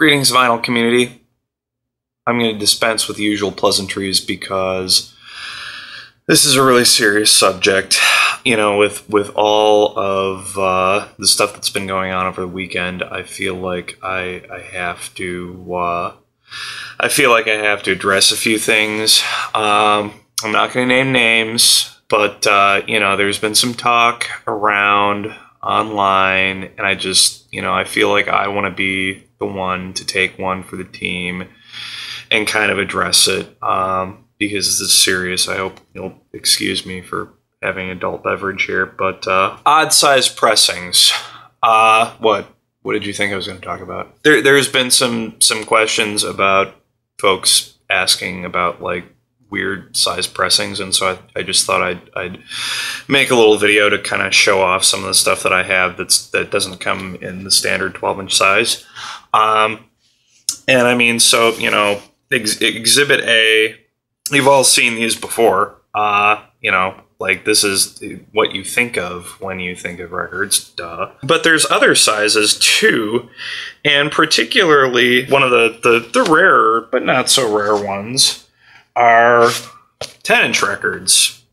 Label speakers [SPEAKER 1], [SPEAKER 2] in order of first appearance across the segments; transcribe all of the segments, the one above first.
[SPEAKER 1] Greetings, vinyl community. I'm going to dispense with the usual pleasantries because this is a really serious subject. You know, with all of the stuff that's been going on over the weekend, I feel like I have to address a few things. I'm not going to name names, but you know, there's been some talk around online, and I just, you know, I feel like I want to be the one to take one for the team and kind of address it because this is serious. I hope you'll excuse me for having adult beverage here, but odd-sized pressings. What did you think I was going to talk about? There's been some questions about folks asking about like weird size pressings, and so I just thought I'd make a little video to kind of show off some of the stuff that I have that doesn't come in the standard 12-inch size. And I mean, so, you know, Exhibit A, you've all seen these before. You know, like this is what you think of when you think of records, duh. But there's other sizes too, and particularly one of the rarer but not so rare ones are 10-inch records.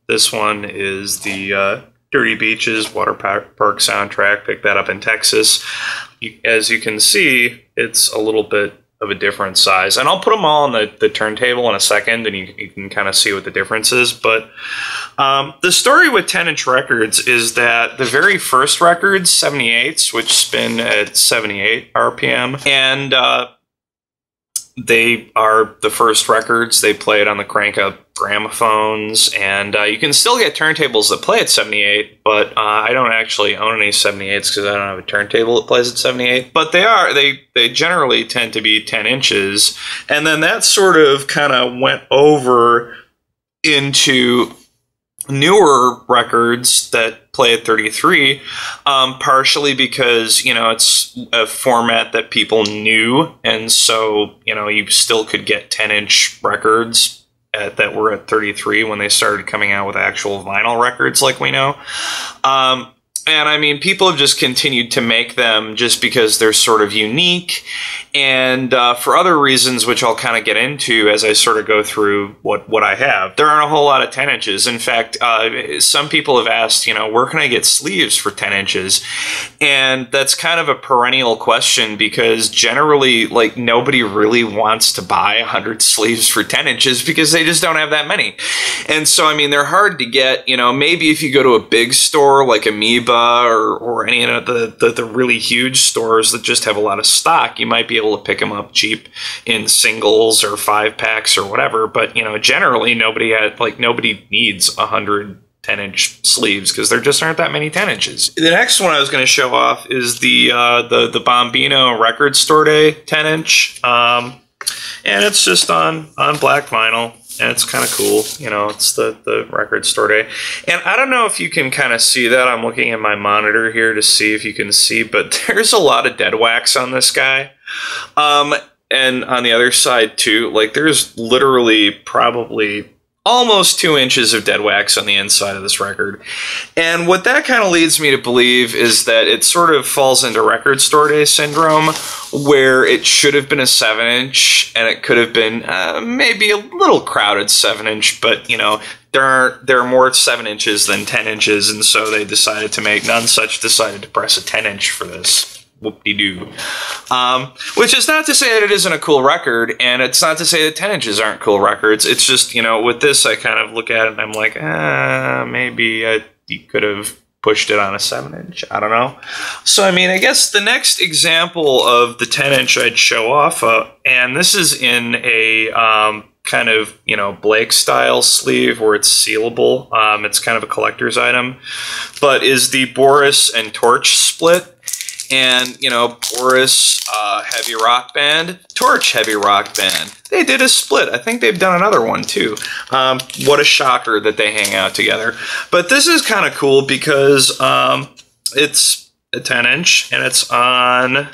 [SPEAKER 1] This one is the Dirty Beaches Water Park soundtrack. Picked that up in Texas. As you can see, it's a little bit of a different size. And I'll put them all on the turntable in a second, and you can kind of see what the difference is. But the story with 10-inch records is that the very first records, 78s, which spin at 78 RPM, and they are the first records. They play it on the crank-up gramophones, and you can still get turntables that play at 78, but I don't actually own any 78s because I don't have a turntable that plays at 78. But they generally tend to be 10 inches, and then that sort of kind of went over into newer records that play at 33, partially because, you know, it's a format that people knew, and so, you know, you still could get 10-inch records that were at 33 when they started coming out with actual vinyl records like we know. And I mean, people have just continued to make them just because they're sort of unique, and for other reasons, which I'll kind of get into as I sort of go through what I have. There aren't a whole lot of 10 inches. In fact, some people have asked, you know, where can I get sleeves for 10 inches? And that's kind of a perennial question because generally, like, nobody really wants to buy 100 sleeves for 10 inches because they just don't have that many. And so, I mean, they're hard to get. You know, maybe if you go to a big store like Amoeba or any of the really huge stores that just have a lot of stock, you might be able to pick them up cheap in singles or 5-packs or whatever. But, you know, generally nobody needs 100 10-inch sleeves because there just aren't that many 10 inches. The next one I was going to show off is the Bombino Record Store Day 10-inch, and it's just on black vinyl. And it's kind of cool, you know, it's the Record Store Day. And I don't know if you can kind of see that. I'm looking at my monitor here to see if you can see, but there's a lot of dead wax on this guy. And on the other side too, like there's literally probably almost 2 inches of dead wax on the inside of this record. And what that kind of leads me to believe is that it sort of falls into Record Store Day syndrome, where it should have been a 7-inch, and it could have been maybe a little crowded 7-inch, but, you know, there are more 7 inches than 10 inches, and so they decided to make none such, decided to press a 10-inch for this. Whoop-de-doo. Which is not to say that it isn't a cool record, and it's not to say that 10 inches aren't cool records. It's just, you know, with this, I kind of look at it and I'm like, maybe you could have pushed it on a 7-inch. I don't know. So, I mean, I guess the next example of the 10-inch I'd show off, and this is in a kind of, you know, Blake-style sleeve where it's sealable. It's kind of a collector's item, but is the Boris and Torch split. And, you know, Boris, heavy rock band, Torch, heavy rock band. They did a split. I think they've done another one, too. What a shocker that they hang out together. But this is kind of cool because it's a 10-inch, and it's on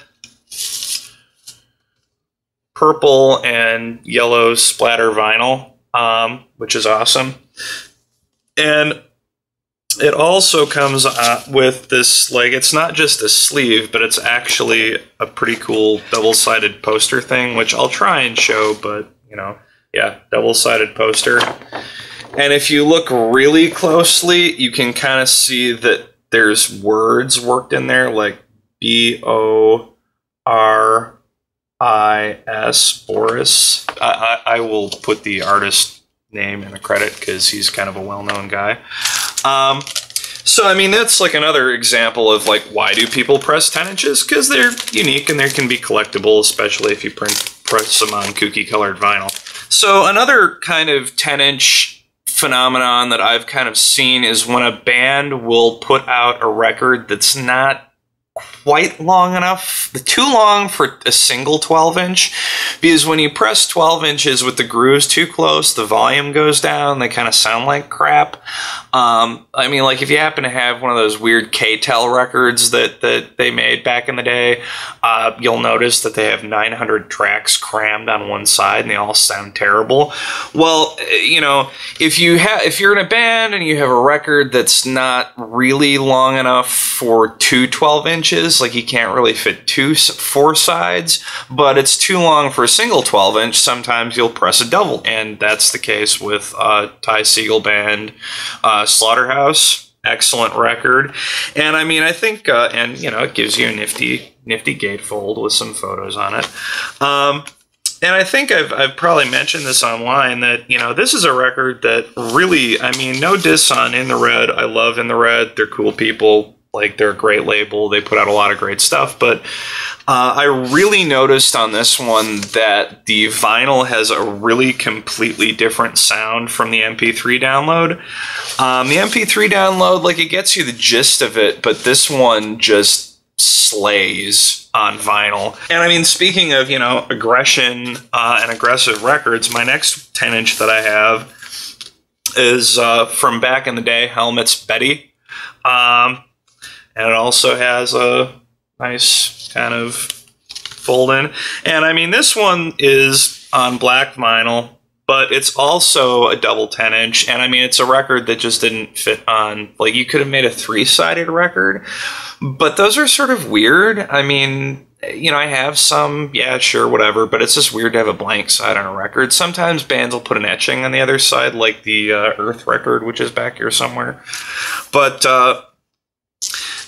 [SPEAKER 1] purple and yellow splatter vinyl, which is awesome. And it also comes with this, like, it's not just a sleeve, but it's actually a pretty cool double-sided poster thing, which I'll try and show, but, you know, yeah, double-sided poster. And if you look really closely, you can kind of see that there's words worked in there, like B-O-R-I-S, Boris. I will put the artist name in the credit because he's kind of a well-known guy. So, I mean, that's like another example of, like, why do people press 10 inches? Because they're unique and they can be collectible, especially if you press them on kooky colored vinyl. So, another kind of 10-inch phenomenon that I've kind of seen is when a band will put out a record that's not quite long enough, too long for a single 12-inch, because when you press 12 inches with the grooves too close, the volume goes down, they kind of sound like crap. I mean, like, if you happen to have one of those weird K-Tel records that they made back in the day, you'll notice that they have 900 tracks crammed on one side and they all sound terrible. Well, you know, if you're in a band and you have a record that's not really long enough for two 12 inches, like, you can't really fit four sides, but it's too long for a single 12-inch, sometimes you'll press a double, and that's the case with Ty Segall Band, Slaughterhouse. Excellent record. And I mean, I think, and you know, it gives you a nifty gatefold with some photos on it. And I think I've probably mentioned this online that, you know, this is a record that really, I mean, no diss on In the Red. I love In the Red. They're cool people. Like, they're a great label. They put out a lot of great stuff. But I really noticed on this one that the vinyl has a really completely different sound from the MP3 download. The MP3 download, like, it gets you the gist of it, but this one just slays on vinyl. And I mean, speaking of, you know, aggression and aggressive records, my next 10-inch that I have is from back in the day, Helmet's Betty. And it also has a nice kind of fold in. And I mean, this one is on black vinyl, but it's also a double 10-inch. And I mean, it's a record that just didn't fit on, like, you could have made a 3-sided record, but those are sort of weird. I mean, you know, I have some, yeah, sure, whatever, but it's just weird to have a blank side on a record. Sometimes bands will put an etching on the other side, like the Earth record, which is back here somewhere. But,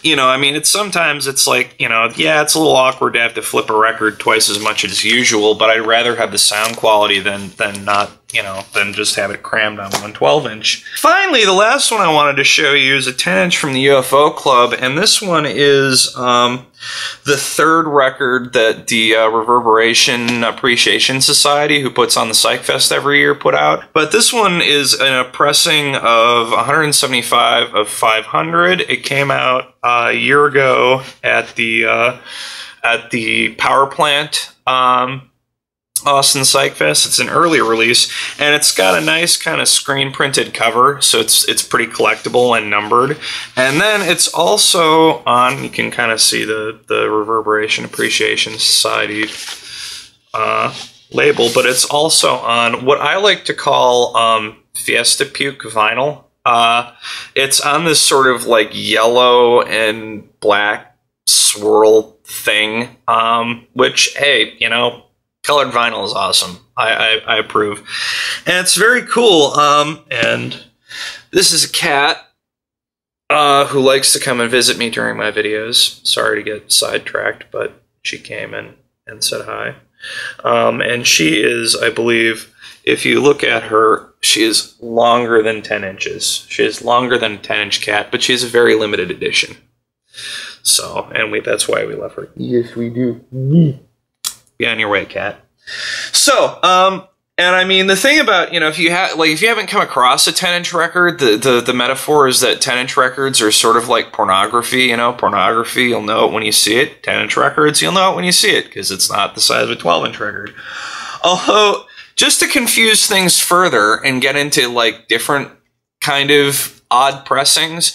[SPEAKER 1] you know, I mean, sometimes it's like, you know, yeah, it's a little awkward to have to flip a record twice as much as usual, but I'd rather have the sound quality than not, you know, than just have it crammed on one 12-inch. Finally, the last one I wanted to show you is a 10-inch from the UFO Club, and this one is the third record that the Reverberation Appreciation Society, who puts on the Psych Fest every year, put out. But this one is a pressing of 175 of 500. It came out a year ago at the Power Plant Austin Psych Fest. It's an early release, and it's got a nice kind of screen printed cover, so it's pretty collectible and numbered. And then it's also on, you can kind of see the Reverberation Appreciation Society label, but it's also on what I like to call Fiesta Puke vinyl. It's on this sort of like yellow and black swirl thing, which, hey, you know, colored vinyl is awesome. I approve. And it's very cool. And this is a cat who likes to come and visit me during my videos. Sorry to get sidetracked, but she came and said hi. And she is, I believe, if you look at her, she is longer than 10 inches. She is longer than a 10-inch cat, but she's a very limited edition. So, and that's why we love her. Yes, we do. Be on your way, cat. So, and I mean, the thing about, you know, if you haven't come across a 10-inch record, the metaphor is that 10-inch records are sort of like pornography. You know, pornography, you'll know it when you see it. 10-inch records, you'll know it when you see it, because it's not the size of a 12-inch record. Although, just to confuse things further and get into, like, different kind of odd pressings,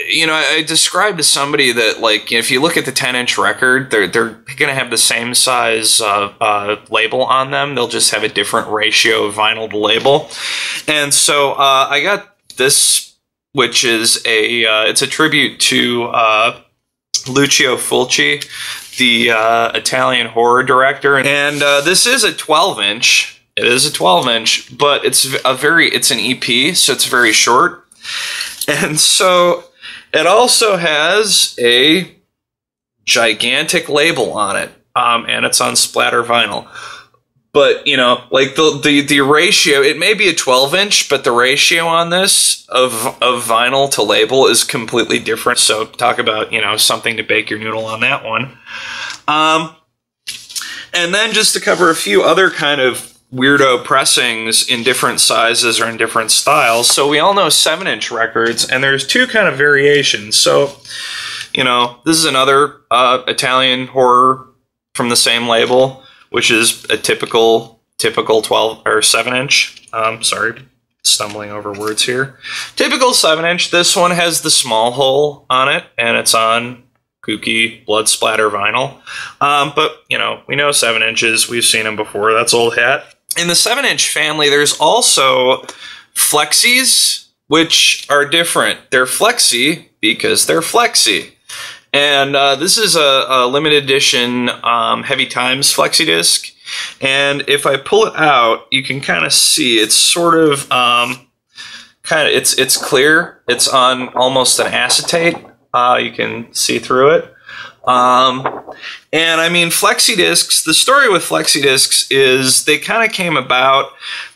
[SPEAKER 1] you know, I described to somebody that, like, if you look at the 10-inch record, they're going to have the same size label on them. They'll just have a different ratio of vinyl to label. And so I got this which is it's a tribute to Lucio Fulci, the Italian horror director. And this is a 12-inch. It is a 12-inch, but it's an EP, so it's very short. And so it also has a gigantic label on it, and it's on splatter vinyl. But, you know, like the ratio, it may be a 12-inch, but the ratio on this of vinyl to label is completely different. So talk about, you know, something to bake your noodle on that one. And then just to cover a few other kind of weirdo pressings in different sizes or in different styles. So we all know 7-inch records, and there's two kind of variations. So, you know, this is another Italian horror from the same label, which is a typical 12 or 7-inch. Sorry, stumbling over words here. Typical 7-inch. This one has the small hole on it, and it's on kooky blood splatter vinyl. But, you know, we know 7 inches. We've seen them before. That's old hat. In the 7-inch family, there's also FLXzoggs, which are different. They're flexi because they're flexi. And this is a limited edition Heavy Times flexi disc. And if I pull it out, you can kind of see it's sort of it's clear. It's on almost an acetate. You can see through it. And I mean, flexi discs, the story with flexi discs is they kind of came about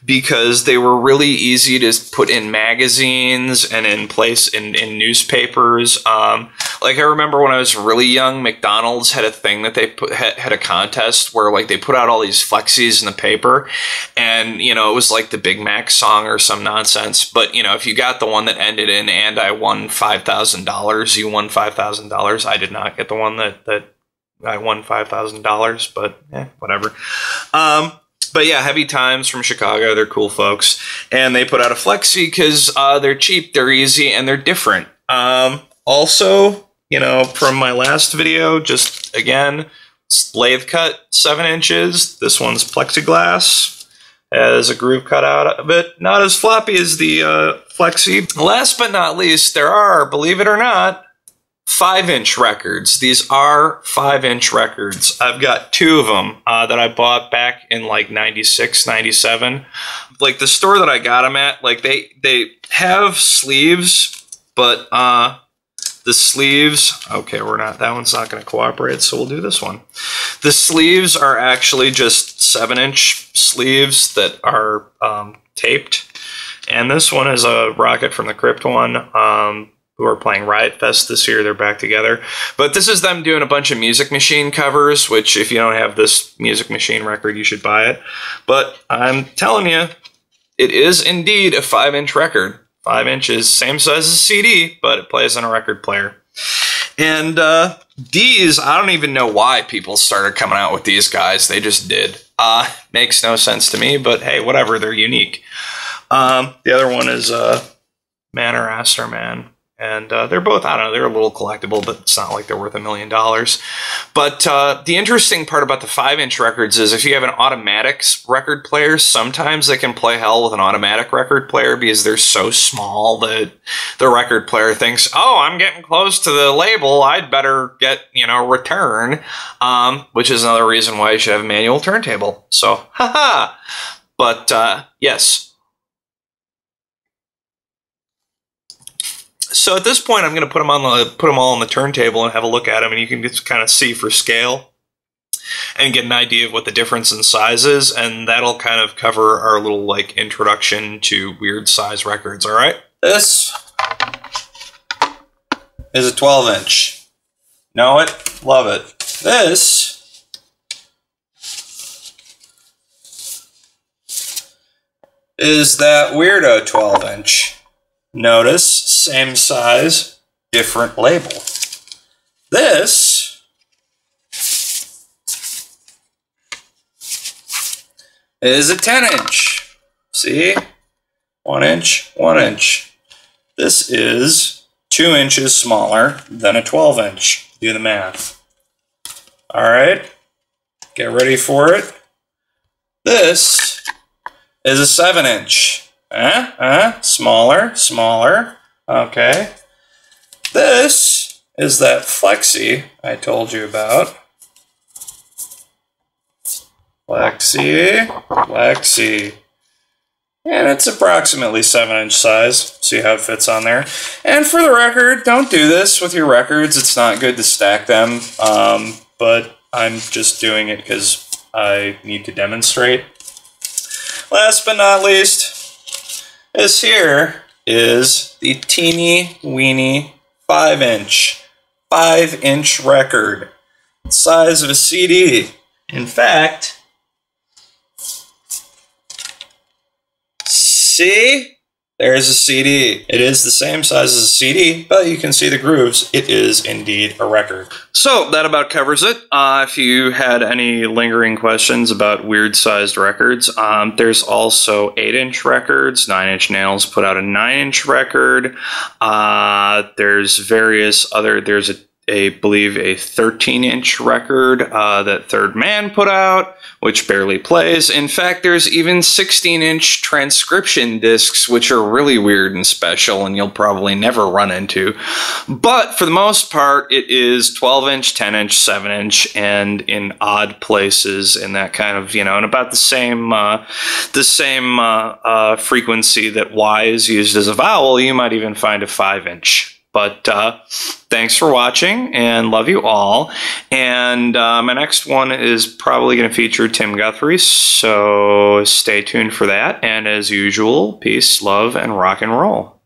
[SPEAKER 1] because they were really easy to put in magazines and in newspapers. Like I remember when I was really young, McDonald's had a thing that they had a contest where like they put out all these flexis in the paper, and you know, it was like the Big Mac song or some nonsense. But you know, if you got the one that ended in "and I won $5,000," you won $5,000. I did not get the one that I won $5,000, but whatever. But yeah, Heavy Times from Chicago, they're cool folks, and they put out a flexi because they're cheap, they're easy, and they're different. Also, you know, from my last video, just again, lathe cut 7 inches. This one's plexiglass, has a groove cut out of it, not as floppy as the flexi. Last but not least, there are, believe it or not, 5-inch records. These are 5-inch records. I've got 2 of them that I bought back in like 96, 97. Like the store that I got them at, like they have sleeves, but the sleeves, okay, that one's not going to cooperate, so we'll do this one. The sleeves are actually just 7-inch sleeves that are taped. And this one is a Rocket from the Crypt one. Who are playing Riot Fest this year. They're back together. But this is them doing a bunch of Music Machine covers, which if you don't have this Music Machine record, you should buy it. But I'm telling you, it is indeed a 5-inch record. 5 inches, same size as a CD, but it plays on a record player. And these, I don't even know why people started coming out with these guys. They just did. Makes no sense to me, but hey, whatever, they're unique. The other one is Man or Astro-Man. And they're both, I don't know, they're a little collectible, but it's not like they're worth $1 million. But the interesting part about the 5-inch records is if you have an automatic record player, sometimes they can play hell with an automatic record player because they're so small that the record player thinks, oh, I'm getting close to the label, I'd better get, you know, return, which is another reason why you should have a manual turntable. So, haha. But, yes. So at this point, I'm going to put them all on the turntable and have a look at them, and you can just kind of see for scale and get an idea of what the difference in size is, and that'll kind of cover our little like introduction to weird size records. All right. This is a 12-inch. Know it, love it. This is that weirdo 12-inch. Notice, same size, different label. This is a 10-inch. See? 1 inch, 1 inch. This is 2 inches smaller than a 12-inch. Do the math. All right, get ready for it. This is a 7-inch. Smaller, smaller. Okay. This is that Flexi I told you about. Flexi. And it's approximately 7-inch size. See how it fits on there. And for the record, don't do this with your records. It's not good to stack them. But I'm just doing it because I need to demonstrate. Last but not least, this here is the teeny weeny 5-inch record. Size of a CD. In fact, see? There's a CD. It is the same size as a CD, but you can see the grooves. It is indeed a record. So that about covers it. If you had any lingering questions about weird-sized records, there's also 8-inch records. 9-Inch Nails put out a 9-inch record. There's various other. There's I believe a 13-inch record that Third Man put out, which barely plays. In fact, there's even 16-inch transcription discs, which are really weird and special, and you'll probably never run into. But for the most part, it is 12-inch, 10-inch, 7-inch, and in odd places in that kind of, and about the same frequency that Y is used as a vowel. You might even find a 5-inch. But thanks for watching, and love you all. And my next one is probably going to feature Tim Guthrie, so stay tuned for that. And as usual, peace, love, and rock and roll.